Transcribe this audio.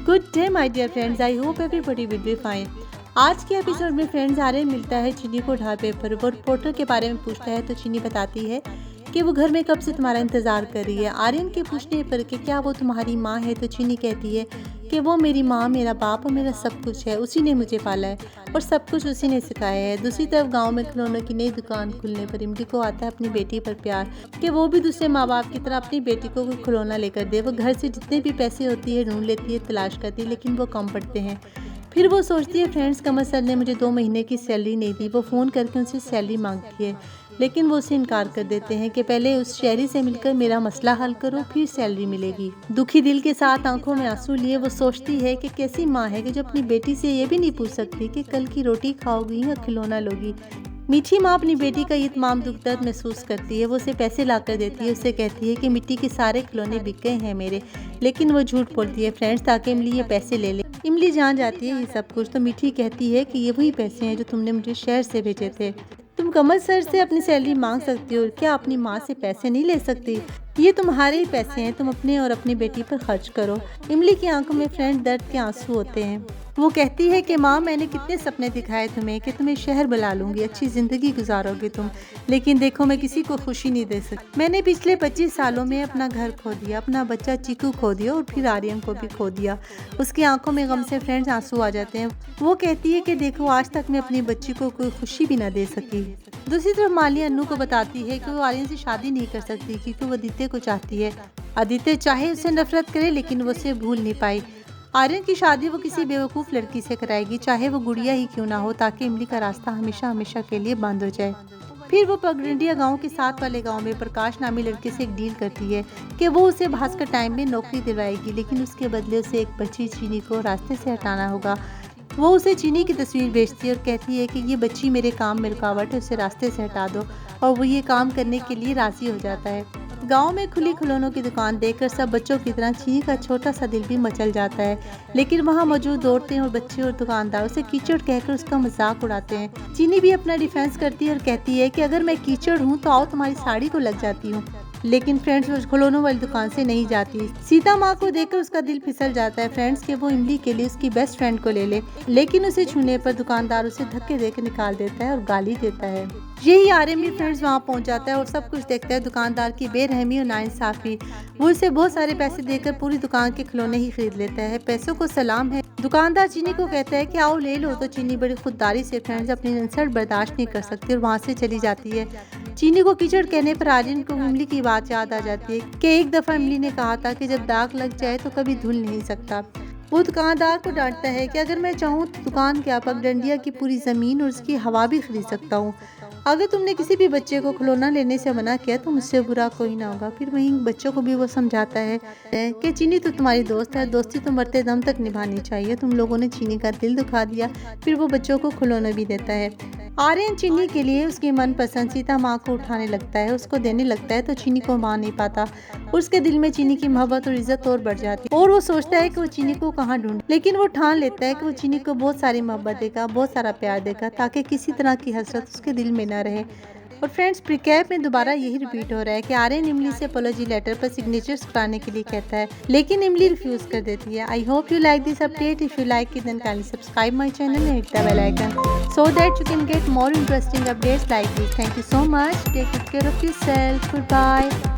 Good day my dear friends, I hope everybody will be fine. आज के episode में friends Aryan मिलता है चीनी को ढाबे पर। वो रिपोर्टर के बारे में पूछता है तो चीनी बताती है कि वो घर में कब से तुम्हारा इंतज़ार कर रही है। आर्यन के पूछने पर कि क्या वो तुम्हारी माँ है तो चीनी कहती है कि वो मेरी माँ, मेरा बाप और मेरा सब कुछ है। उसी ने मुझे पाला है और सब कुछ उसी ने सिखाया है। दूसरी तरफ गांव में खिलौनों की नई दुकान खुलने पर इमली को आता है अपनी बेटी पर प्यार कि वो भी दूसरे माँ बाप की तरह अपनी बेटी को कोई खिलौना लेकर दे। वो घर से जितने भी पैसे होती है ढूंढ लेती है, तलाश करती है, लेकिन वो कम पड़ते हैं। फिर वो सोचती है फ्रेंड्स कमर सर ने मुझे 2 महीने की सैलरी नहीं दी। वो फ़ोन करके उनसे सैलरी मांगती है, लेकिन वो उसे इनकार कर देते हैं कि पहले उस शहरी से मिलकर मेरा मसला हल करो, फिर सैलरी मिलेगी। दुखी दिल के साथ आंखों में आंसू लिए वो सोचती है कि कैसी माँ है कि जो अपनी बेटी से ये भी नहीं पूछ सकती कि कल की रोटी खाओगी या खिलौना लोगी। मीठी माँ अपनी बेटी का ये तमाम दुख दर्द महसूस करती है। वो उसे पैसे ला कर देती है, उससे कहती है कि मिट्टी के सारे खिलौने बिक गए हैं मेरे, लेकिन वो झूठ बोलती है फ्रेंड्स ताकि इमली ये पैसे ले ले। इमली जान जाती है ये सब कुछ तो मीठी कहती है कि ये वही पैसे हैं जो तुमने मुझे शहर से भेजे थे। तुम कमल सर से अपनी सैलरी मांग सकती हो, क्या अपनी माँ से पैसे नहीं ले सकती? ये तुम्हारे ही पैसे हैं, तुम अपने और अपनी बेटी पर खर्च करो। इमली की आंखों में फ्रेंड दर्द के आंसू होते हैं। वो कहती है कि माँ, मैंने कितने सपने दिखाए तुम्हें कि तुम्हें शहर बुला लूंगी, अच्छी ज़िंदगी गुजारोगे तुम, लेकिन देखो मैं किसी को खुशी नहीं दे सकती। मैंने पिछले 25 सालों में अपना घर खो दिया, अपना बच्चा चीकू खो दिया और फिर आर्यन को भी खो दिया। उसकी आंखों में गम से फ्रेंड्स आंसू आ जाते हैं। वो कहती है कि देखो आज तक मैं अपनी बच्ची को कोई खुशी भी ना दे सकी। दूसरी तरफ माली अन्नू को बताती है कि वो आर्यन से शादी नहीं कर सकती क्योंकि वो आदित्य को चाहती है। आदित्य चाहे उसे नफरत करे लेकिन वो उसे भूल नहीं पाई। आर्यन की शादी वो किसी बेवकूफ़ लड़की से कराएगी, चाहे वो गुड़िया ही क्यों ना हो, ताकि इमली का रास्ता हमेशा हमेशा के लिए बंद हो जाए। फिर वो पगडंडिया गांव के साथ वाले गांव में प्रकाश नामी लड़के से एक डील करती है कि वो उसे भास्कर टाइम में नौकरी दिलवाएगी, लेकिन उसके बदले उसे एक बच्ची चीनी को रास्ते से हटाना होगा। वो उसे चीनी की तस्वीर भेजती है और कहती है कि ये बच्ची मेरे काम में रुकावट है, उसे रास्ते से हटा दो, और वो ये काम करने के लिए राज़ी हो जाता है। गांव में खुली खिलौनों की दुकान देखकर सब बच्चों की तरह चीनी का छोटा सा दिल भी मचल जाता है, लेकिन वहां मौजूद औरतें और बच्चे और दुकानदार उसे कीचड़ कहकर उसका मजाक उड़ाते हैं। चीनी भी अपना डिफेंस करती है और कहती है कि अगर मैं कीचड़ हूँ तो आओ तुम्हारी साड़ी को लग जाती हूँ, लेकिन फ्रेंड्स वो खिलौनों वाली दुकान से नहीं जाती। सीता माँ को देखकर उसका दिल फिसल जाता है फ्रेंड्स कि वो इमली के लिए उसकी बेस्ट फ्रेंड को ले ले, लेकिन उसे छूने पर दुकानदार उसे धक्के देकर निकाल देता है और गाली देता है। यही आर्यन भी फ्रेंड्स वहाँ पहुँच जाता है और सब कुछ देखता है दुकानदार की बेरहमी और नाइंसाफी। वो उसे बहुत सारे पैसे देकर पूरी दुकान के खिलौने ही खरीद लेता है। पैसों को सलाम है। दुकानदार चीनी को कहता है कि आओ ले लो, तो चीनी बड़ी खुददारी से फ्रेंड्स अपनी इंसल्ट बर्दाश्त नहीं कर सकती और वहाँ से चली जाती है। चीनी को कीचड़ कहने पर आर्यन को इमली की बात याद आ जाती है कि एक दफ़ा इमली ने कहा था कि जब दाग लग जाए तो कभी धुल नहीं सकता। वो दुकानदार को डांटता है कि अगर मैं चाहूँ तो दुकान के पगडंडिया की पूरी ज़मीन और उसकी हवा भी खरीद सकता हूँ। अगर तुमने किसी भी बच्चे को खिलौना लेने से मना किया तो मुझसे बुरा कोई ना होगा। फिर वहीं बच्चों को भी वो समझाता है कि चीनी तो तुम्हारी दोस्त है, दोस्ती तो मरते दम तक निभानी चाहिए। तुम लोगों ने चीनी का दिल दुखा दिया। फिर वो बच्चों को खिलौना भी देता है। आर्यन चीनी के लिए उसकी मनपसंद सीता माँ को उठाने लगता है, उसको देने लगता है, तो चीनी को मान नहीं पाता। उसके दिल में चीनी की मोहब्बत और इज्जत और बढ़ जाती है और वो सोचता है कि वो चीनी को कहाँ ढूंढे, लेकिन वो ठान लेता है कि वो चीनी को बहुत सारी मोहब्बत देगा, बहुत सारा प्यार देगा, ताकि किसी तरह की हसरत उसके दिल में न रहे। और फ्रेंड्स प्रीकैप में दोबारा यही रिपीट हो रहा है कि आर्यन इमली से अपोलॉजी लेटर पर सिग्नेचर्स कराने के लिए कहता है, लेकिन इमली रिफ्यूज कर देती है। I hope you like this update. If you like it then kindly subscribe my channel and hit the bell icon so that you can get more interesting updates like this. Thank you so much. Take good care of yourself. Goodbye.